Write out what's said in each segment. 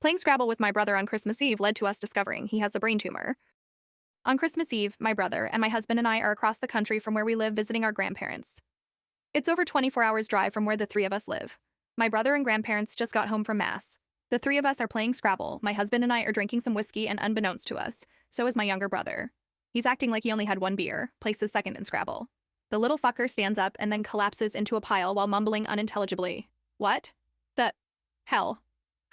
Playing Scrabble with my brother on Christmas Eve led to us discovering he has a brain tumor. On Christmas Eve, my brother and my husband and I are across the country from where we live visiting our grandparents. It's over 24 hours drive from where the three of us live. My brother and grandparents just got home from Mass. The three of us are playing Scrabble, my husband and I are drinking some whiskey, and unbeknownst to us, so is my younger brother. He's acting like he only had one beer, places second in Scrabble. The little fucker stands up and then collapses into a pile while mumbling unintelligibly. What? The hell?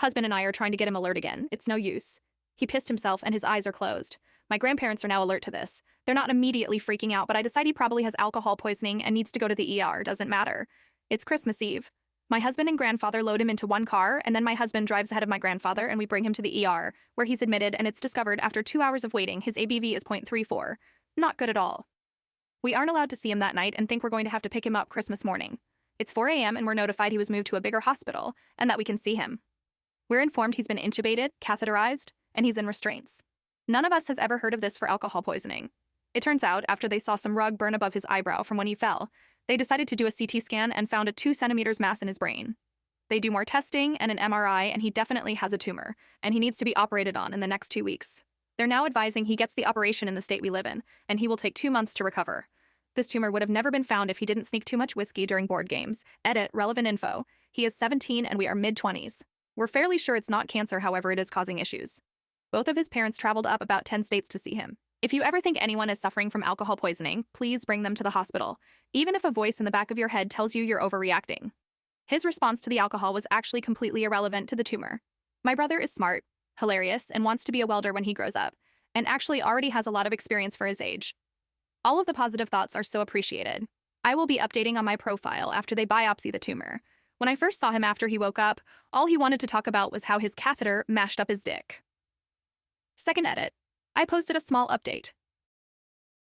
Husband and I are trying to get him alert again. It's no use. He pissed himself and his eyes are closed. My grandparents are now alert to this. They're not immediately freaking out, but I decide he probably has alcohol poisoning and needs to go to the ER. Doesn't matter. It's Christmas Eve. My husband and grandfather load him into one car, and then my husband drives ahead of my grandfather and we bring him to the ER, where he's admitted, and it's discovered after 2 hours of waiting his ABV is 0.34. Not good at all. We aren't allowed to see him that night and think we're going to have to pick him up Christmas morning. It's 4 a.m. and we're notified he was moved to a bigger hospital and that we can see him. We're informed he's been intubated, catheterized, and he's in restraints. None of us has ever heard of this for alcohol poisoning. It turns out, after they saw some rug burn above his eyebrow from when he fell, they decided to do a CT scan and found a 2 centimeters mass in his brain. They do more testing and an MRI, and he definitely has a tumor, and he needs to be operated on in the next 2 weeks. They're now advising he gets the operation in the state we live in, and he will take 2 months to recover. This tumor would have never been found if he didn't sneak too much whiskey during board games. Edit, relevant info. He is 17 and we are mid-20s. We're fairly sure it's not cancer, however it is causing issues. Both of his parents traveled up about 10 states to see him. If you ever think anyone is suffering from alcohol poisoning, please bring them to the hospital, even if a voice in the back of your head tells you you're overreacting. His response to the alcohol was actually completely irrelevant to the tumor. My brother is smart, hilarious, and wants to be a welder when he grows up, and actually already has a lot of experience for his age. All of the positive thoughts are so appreciated. I will be updating on my profile after they biopsy the tumor. When I first saw him after he woke up, all he wanted to talk about was how his catheter mashed up his dick. Second edit. I posted a small update.